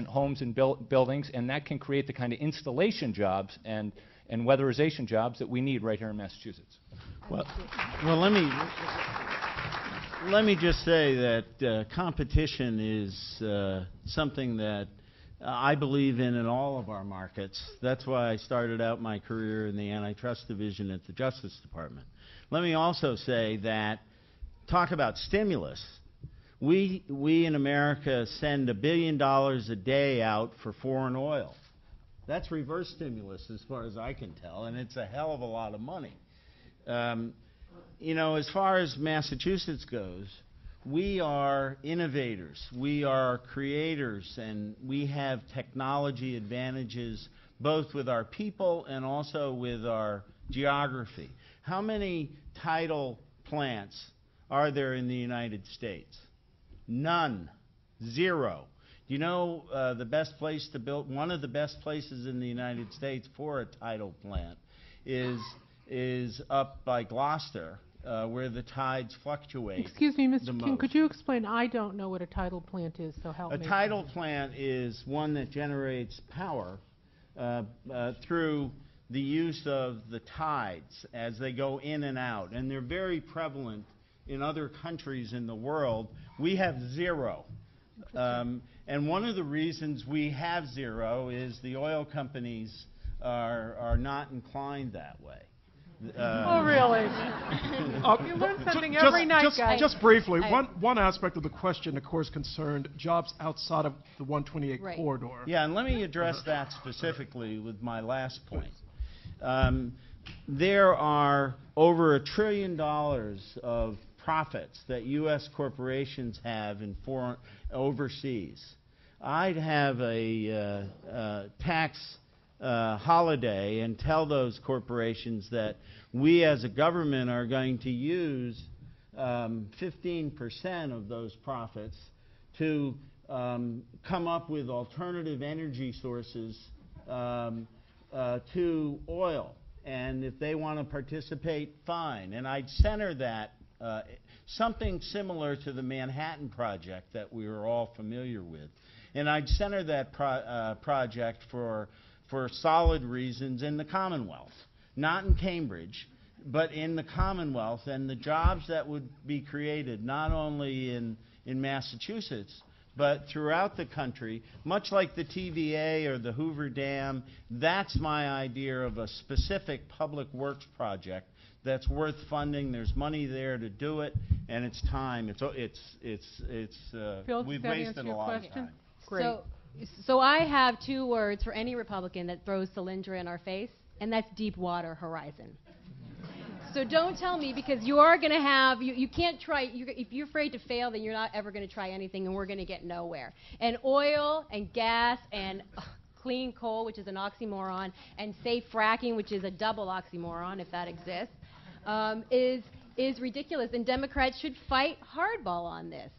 homes and buildings, and that can create the kind of installation jobs and weatherization jobs that we need right here in Massachusetts. Well, let me just say that competition is something that I believe in all of our markets. That's why I started out my career in the antitrust division at the Justice Department. Let me also say that, talk about stimulus. We in America send $1 billion a day out for foreign oil. That's reverse stimulus as far as I can tell, and it's a hell of a lot of money. You know, as far as Massachusetts goes, we are innovators, we are creators, and we have technology advantages both with our people and also with our geography. How many tidal plants are there in the United States? None. Zero. Do you know the best place to build, one of the best places in the United States for a tidal plant is up by Gloucester, where the tides fluctuate. Excuse me, Mr. King, could you explain? I don't know what a tidal plant is, so help me. A tidal plant is one that generates power through the use of the tides as they go in and out, and they're very prevalent in other countries in the world. We have zero. And one of the reasons we have zero is the oil companies are not inclined that way. Oh, really? You learn something every night, guys. Just briefly, one aspect of the question, of course, concerned jobs outside of the 128 corridor. Yeah, and let me address that specifically with my last point. There are over $1 trillion of profits that U.S. corporations have in overseas. I'd have a tax holiday and tell those corporations that we as a government are going to use 15% of those profits to come up with alternative energy sources to oil. And if they want to participate, fine. And I'd center that something similar to the Manhattan Project that we were all familiar with. And I'd center that project for solid reasons in the Commonwealth, not in Cambridge, but in the Commonwealth, and the jobs that would be created not only in Massachusetts, but throughout the country, much like the TVA or the Hoover Dam. That's my idea of a specific public works project that's worth funding. There's money there to do it, and it's time. We've wasted a lot of time. Great. So I have two words for any Republican that throws Solyndra in our face, and that's Deepwater Horizon. So don't tell me, because you are going to have, you can't try, if you're afraid to fail, then you're not ever going to try anything, and we're going to get nowhere. And oil and gas and clean coal, which is an oxymoron, and safe fracking, which is a double oxymoron, if that exists, is ridiculous. And Democrats should fight hardball on this.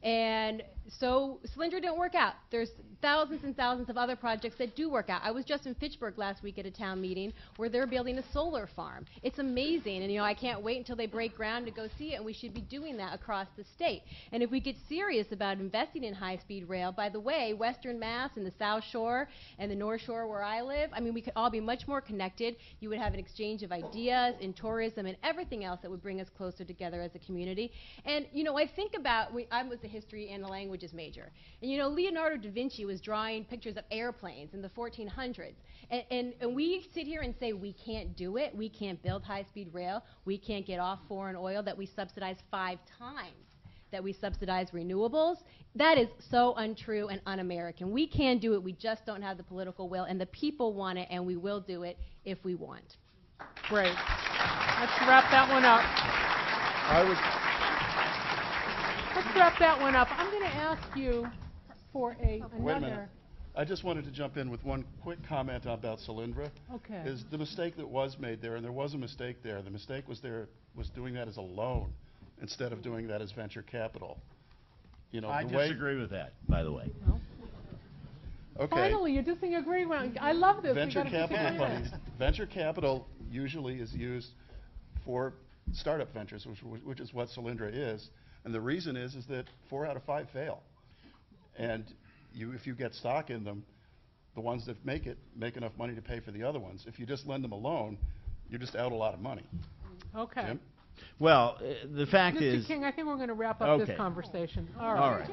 And so Solyndra didn't work out. There's thousands and thousands of other projects that do work out. I was just in Fitchburg last week at a town meeting where they're building a solar farm. It's amazing, and I can't wait until they break ground to go see it, and we should be doing that across the state. And if we get serious about investing in high-speed rail, by the way, Western Mass and the South Shore and the North Shore where I live, I mean, we could all be much more connected. You would have an exchange of ideas in tourism and everything else that would bring us closer together as a community. And, I think about, I was a history and a languages major, and, Leonardo da Vinci was drawing pictures of airplanes in the 1400s. And we sit here and say we can't do it, we can't build high-speed rail, we can't get off foreign oil that we subsidize 5 times that we subsidize renewables. That is so untrue and un-American. We can do it, we just don't have the political will, and the people want it, and we will do it if we want. Great. Let's wrap that one up. Let's wrap that one up. I'm going to ask you for another. Wait a minute. I just wanted to jump in with one quick comment about Solyndra. Okay. Is the mistake that was made there, and there was a mistake there. The mistake was doing that as a loan instead of doing that as venture capital. I disagree with that, by the way. No. Okay. Finally, you're disagreeing. I love this. Venture capital usually is used for startup ventures, which is what Solyndra is. And the reason is that 4 out of 5 fail. And if you get stock in them, the ones that make it make enough money to pay for the other ones. If you just lend them a loan, you're just out a lot of money. Okay. Jim? Well, the fact Mr. is, King, I think we're going to wrap up Okay. this conversation. all right.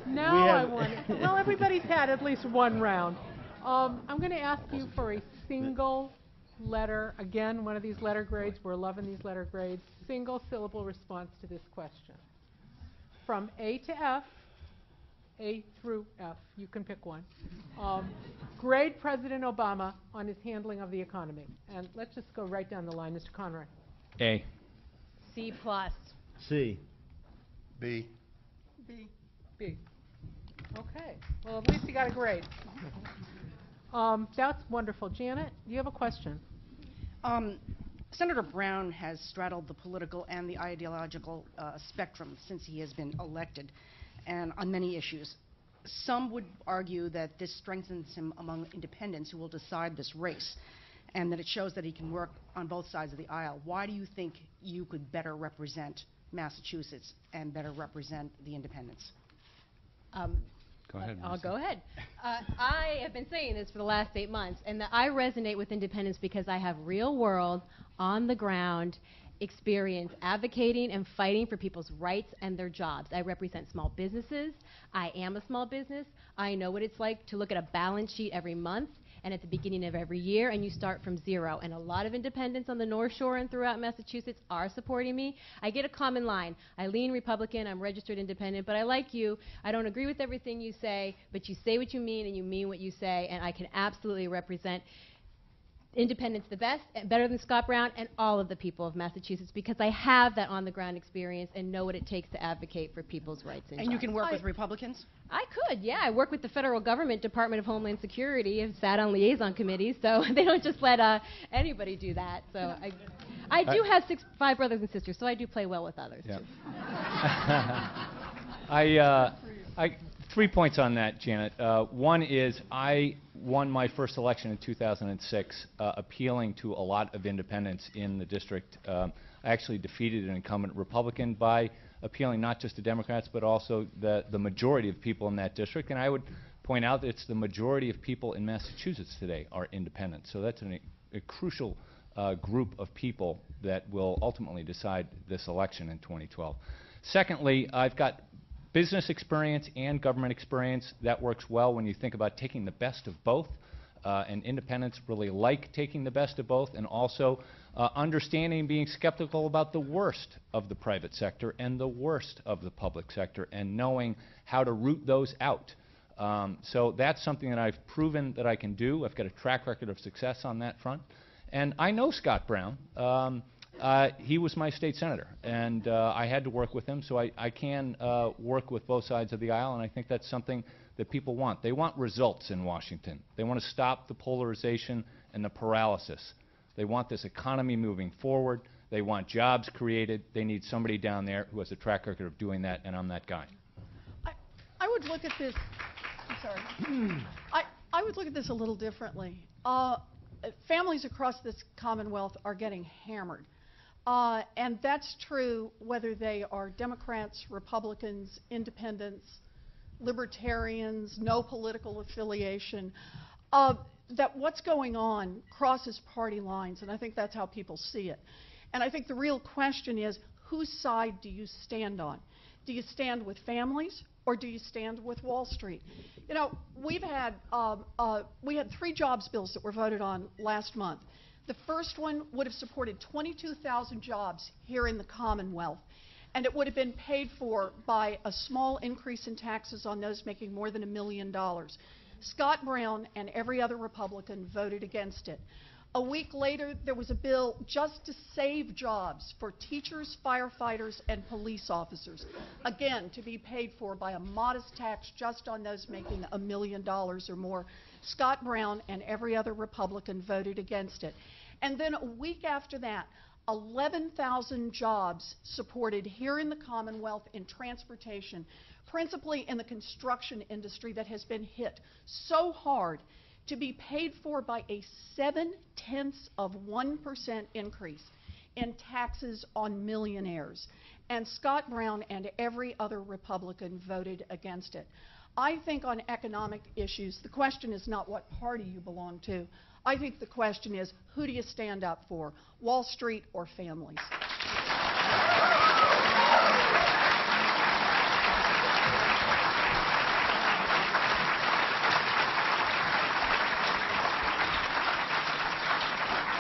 Now we I have- want to, well, everybody's had at least one round. I'm going to ask you for a single letter, again, one of these letter grades. We're loving these letter grades. Single syllable response to this question. From A to F, A through F, you can pick one. Grade President Obama on his handling of the economy. And let's just go right down the line. Mr. Conroy. A. C+. C. B. B. Okay. Well, at least you got a grade. That's wonderful. Janet, do you have a question? Senator Brown has straddled the political and the ideological spectrum since he has been elected, and on many issues. Some would argue that this strengthens him among independents who will decide this race, and that it shows that he can work on both sides of the aisle. Why do you think you could better represent Massachusetts and better represent the independents? Go ahead. I'll Melissa. go ahead. I have been saying this for the last 8 months, and that I resonate with independents because I have real world, on the ground experience advocating and fighting for people's rights and their jobs. I represent small businesses. I am a small business. I know what it's like to look at a balance sheet every month and at the beginning of every year, and you start from zero. And a lot of independents on the North Shore and throughout Massachusetts are supporting me. I get a common line. I lean Republican. I'm registered independent, but I like you. I don't agree with everything you say, but you say what you mean and you mean what you say, and I can absolutely represent independents the best, and better than Scott Brown and all of the people of Massachusetts, because I have that on-the-ground experience and know what it takes to advocate for people's rights and And you jobs. can work with Republicans? I could, yeah. I work with the federal government, Department of Homeland Security, and sat on liaison committees, so they don't just let anybody do that. So I do have 5 brothers and sisters, so I do play well with others. Yeah. Too. 3 points on that, Janet. One is I won my first election in 2006, appealing to a lot of independents in the district. I actually defeated an incumbent Republican by appealing not just to Democrats, but also the majority of people in that district. And I would point out that it's the majority of people in Massachusetts today are independent. So that's a crucial group of people that will ultimately decide this election in 2012. Secondly, I've got business experience and government experience. That works well when you think about taking the best of both, and independents really like taking the best of both, and also understanding and being skeptical about the worst of the private sector and the worst of the public sector, and knowing how to root those out. So that's something that I've proven that I can do. I've got a track record of success on that front. And I know Scott Brown. He was my state senator, and I had to work with him, so I can work with both sides of the aisle, and I think that's something that people want. They want results in Washington. They want to stop the polarization and the paralysis. They want this economy moving forward. They want jobs created. They need somebody down there who has a track record of doing that, and I'm that guy. I would look at this. I'm sorry. I would look at this a little differently. Families across this Commonwealth are getting hammered. And that's true whether they are Democrats, Republicans, independents, libertarians, no political affiliation. That what's going on crosses party lines, and I think that's how people see it. And I think the real question is, whose side do you stand on? Do you stand with families, or do you stand with Wall Street? You know, we had 3 jobs bills that were voted on last month. The first one would have supported 22,000 jobs here in the Commonwealth, and it would have been paid for by a small increase in taxes on those making more than $1 million. Scott Brown and every other Republican voted against it. A week later, there was a bill just to save jobs for teachers, firefighters, and police officers, again, to be paid for by a modest tax just on those making $1 million or more. Scott Brown and every other Republican voted against it. And then a week after that, 11,000 jobs supported here in the Commonwealth in transportation, principally in the construction industry that has been hit so hard, to be paid for by a 0.7% increase in taxes on millionaires. And Scott Brown and every other Republican voted against it. I think on economic issues, the question is not what party you belong to. I think the question is, who do you stand up for, Wall Street or families?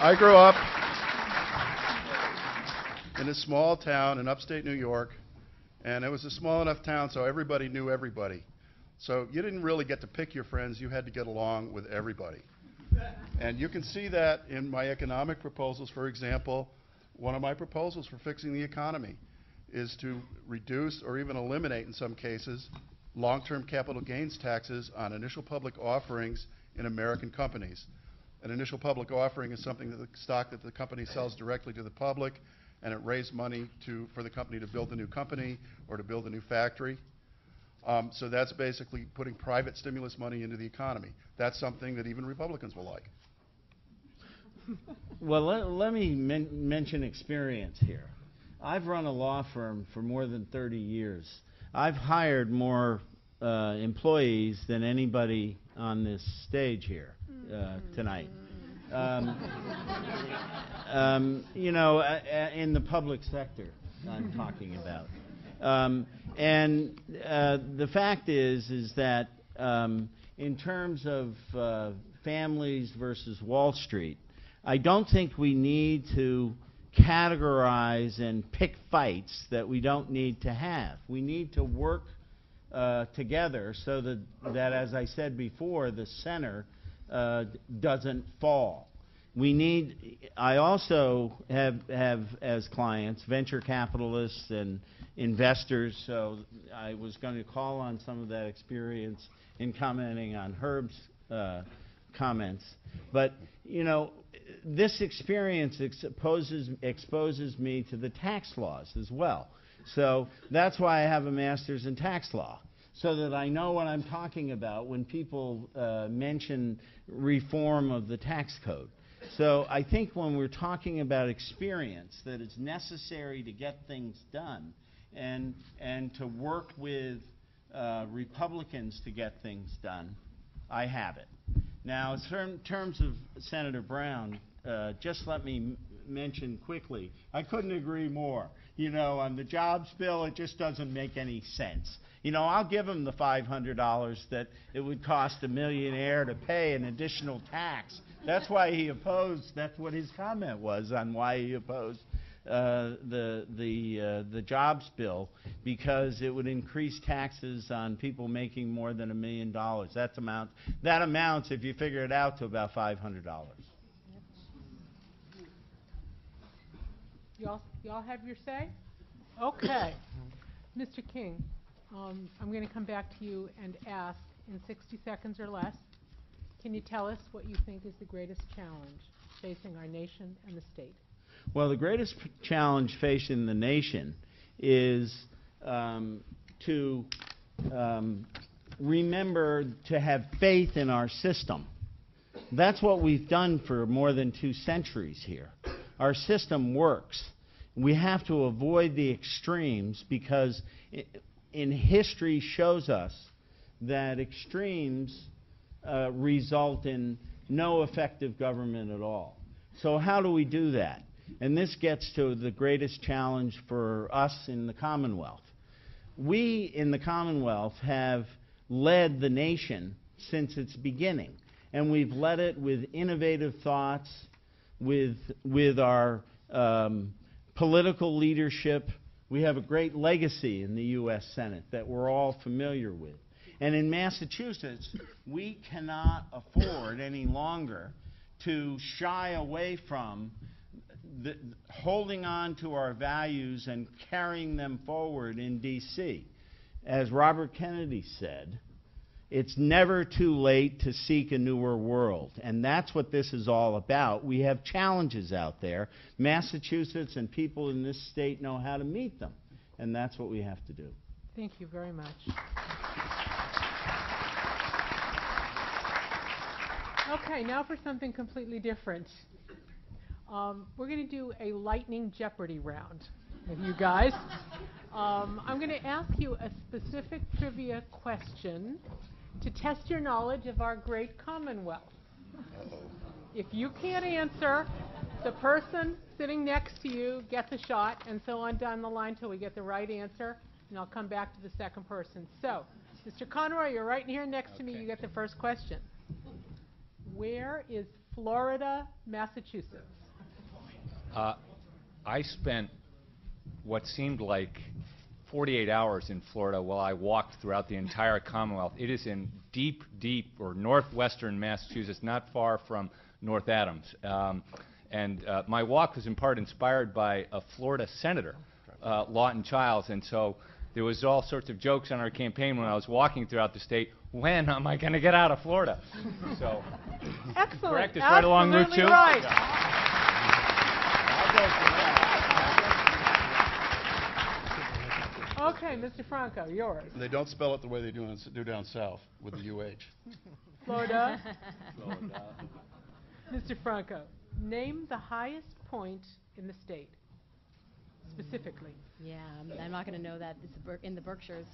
I grew up in a small town in upstate New York, and it was a small enough town so everybody knew everybody. So you didn't really get to pick your friends, you had to get along with everybody. And you can see that in my economic proposals. For example, one of my proposals for fixing the economy is to reduce or even eliminate, in some cases, long-term capital gains taxes on initial public offerings in American companies. An initial public offering is something that the stock that the company sells directly to the public, and it raised money for the company to build a new company or to build a new factory. So that's basically putting private stimulus money into the economy. That's something that even Republicans will like. Well, let me mention experience here. I've run a law firm for more than 30 years. I've hired more employees than anybody on this stage here tonight. You know, in the public sector, I'm talking about. And the fact is that in terms of families versus Wall Street, I don't think we need to categorize and pick fights that we don't need to have. We need to work together so that, as I said before, the center doesn't fall. I also have as clients venture capitalists and investors, so I was going to call on some of that experience in commenting on Herb's comments. But, you know, this experience exposes me to the tax laws as well. So that's why I have a master's in tax law, so that I know what I'm talking about when people mention reform of the tax code. So I think when we're talking about experience, that it's necessary to get things done and to work with Republicans to get things done, I have it. Now, in terms of Senator Brown, just let me mention quickly, I couldn't agree more. You know, on the jobs bill, it just doesn't make any sense. You know, I'll give him the $500 that it would cost a millionaire to pay an additional tax. That's why he opposed, that's what his comment was on why he opposed the jobs bill, because it would increase taxes on people making more than $1 million. That amounts, if you figure it out, to about $500. Y'all have your say? Okay. Mr. King, I'm going to come back to you and ask in 60 seconds or less, can you tell us what you think is the greatest challenge facing our nation and the state? Well, the greatest challenge facing the nation is to remember to have faith in our system. That's what we've done for more than 2 centuries here. Our system works. We have to avoid the extremes, because in history shows us that extremes result in no effective government at all. So how do we do that? And this gets to the greatest challenge for us in the Commonwealth. We in the Commonwealth have led the nation since its beginning, and we've led it with innovative thoughts, with our political leadership. We have a great legacy in the U.S. Senate that we're all familiar with. And in Massachusetts, we cannot afford any longer to shy away from holding on to our values and carrying them forward in D.C. As Robert Kennedy said, it's never too late to seek a newer world. And that's what this is all about. We have challenges out there. Massachusetts and people in this state know how to meet them. And that's what we have to do. Thank you very much. Okay, now for something completely different. We're going to do a lightning Jeopardy round with you guys. I'm going to ask you a specific trivia question to test your knowledge of our great Commonwealth. If you can't answer, the person sitting next to you gets a shot, and so on down the line till we get the right answer, and I'll come back to the second person. So, Mr. Conroy, you're right here next to me. You get the first question. Where is Florida, Massachusetts? I spent what seemed like 48 hours in Florida while I walked throughout the entire Commonwealth. It is in deep, or northwestern Massachusetts, not far from North Adams. My walk was in part inspired by a Florida senator, Lawton Childs, and so there was all sorts of jokes on our campaign when I was walking throughout the state. When am I going to get out of Florida? So, excellent. Correct. It's right along Route 2. Right. Okay, Mr. Franco, yours. And they don't spell it the way they do down south with the UH. Florida. Mr. Franco, name the highest point in the state, specifically. Yeah, I'm not going to know that. It's in the Berkshires.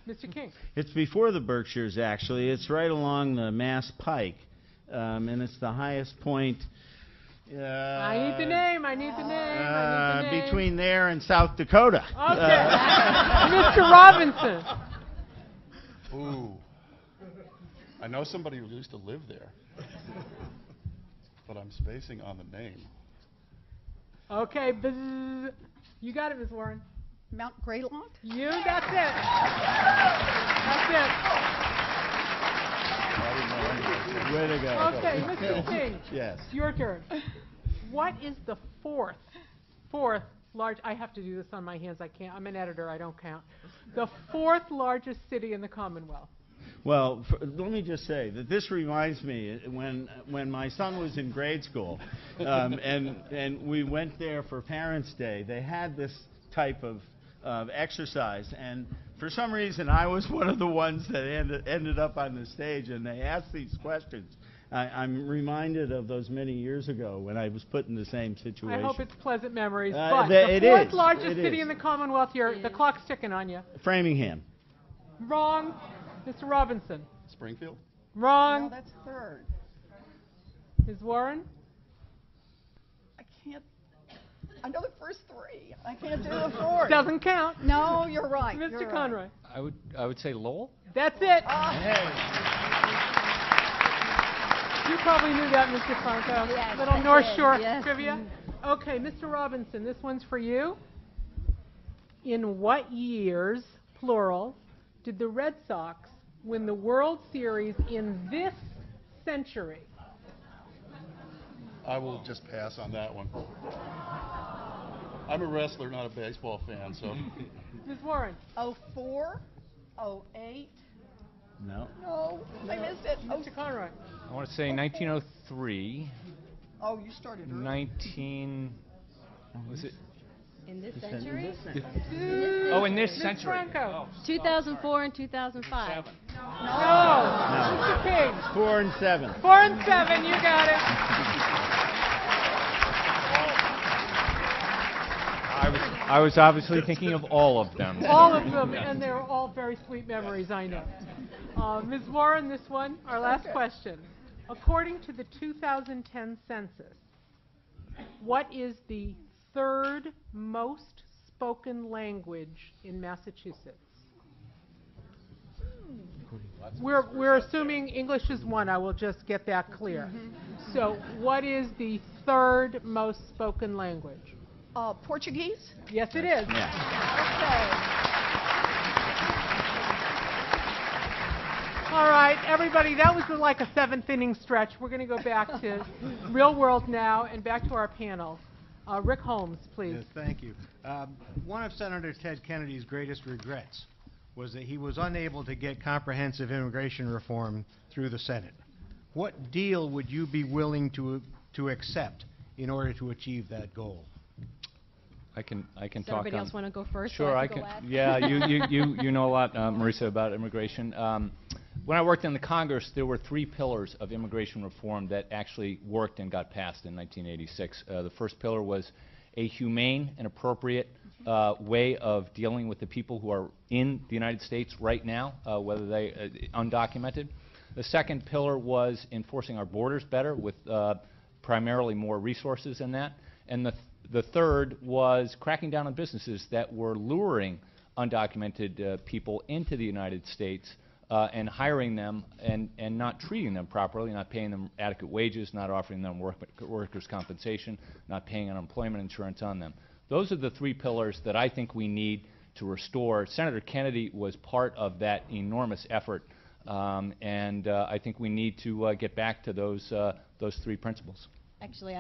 Mr. King. It's before the Berkshires, actually. It's right along the Mass Pike, and it's the highest point. I need the name. I need the name. Between there and South Dakota. Okay. Mr. Robinson. Ooh. I know somebody who used to live there, but I'm spacing on the name. Okay. Bzz. You got it, Ms. Warren. Mount Greylock? That's it. That's it. Way to go. Okay, Mr. King. Yes. Your turn. What is the fourth large, I have to do this on my hands, I can't, I'm an editor, I don't count. The fourth largest city in the Commonwealth. Well, let me just say that this reminds me when my son was in grade school, and we went there for Parents' Day. They had this type of exercise, and for some reason I was one of the ones that ended up on the stage, and they asked these questions. I'm reminded of those many years ago when I was put in the same situation. I hope it's pleasant memories. But it the fourth is. largest It city is. in the Commonwealth, the clock's ticking on you. Framingham. Wrong. Mr. Robinson. Springfield? Wrong. No, that's third. Ms. Warren. I can't. I know the first three. I can't do the fourth. Doesn't count. No, you're right. Mr. You're Conroy. Right. I would say Lowell. That's it. You probably knew that, Mr. Franco. Yes, Little I North did, Shore yes. trivia. Okay, Mr. Robinson, this one's for you. In what years, plural, did the Red Sox win the World Series in this century? I will just pass on that one. I'm a wrestler, not a baseball fan, so. Ms. Warren. 04, 08. No. No, I missed it. Mr. Conroy. I want to say 1903, Oh, you started early. 19. Was it? In this century? Oh, in this Ms. century. Franco. 2004 and 2005. No. No. Mr. King. 4 and 7. 4 and 7, you got it. I was obviously thinking of all of them. All of them, and they're all very sweet memories, I know. Ms. Warren, this one, our last question. According to the 2010 census, what is the third most spoken language in Massachusetts? We're assuming English is one. I will just get that clear. So what is the third most spoken language? Portuguese? Yes, it is. Yeah. All right, everybody, that was like a seventh inning stretch. We're going to go back to real world now and back to our panel. Rick Holmes, please. Yes, thank you. One of Senator Ted Kennedy's greatest regrets was that he was unable to get comprehensive immigration reform through the Senate. What deal would you be willing to accept in order to achieve that goal? I can Does talk. everybody else want to go first? Sure, I can. Yeah, you know a lot, Marisa, about immigration. When I worked in the Congress, there were 3 pillars of immigration reform that actually worked and got passed in 1986. The first pillar was a humane and appropriate way of dealing with the people who are in the United States right now, whether they undocumented. The second pillar was enforcing our borders better with primarily more resources in that. And the third was cracking down on businesses that were luring undocumented people into the United States and hiring them and not treating them properly, not paying them adequate wages, not offering them workers' compensation, not paying unemployment insurance on them. Those are the three pillars that I think we need to restore. Senator Kennedy was part of that enormous effort, and I think we need to get back to those three principles. Actually,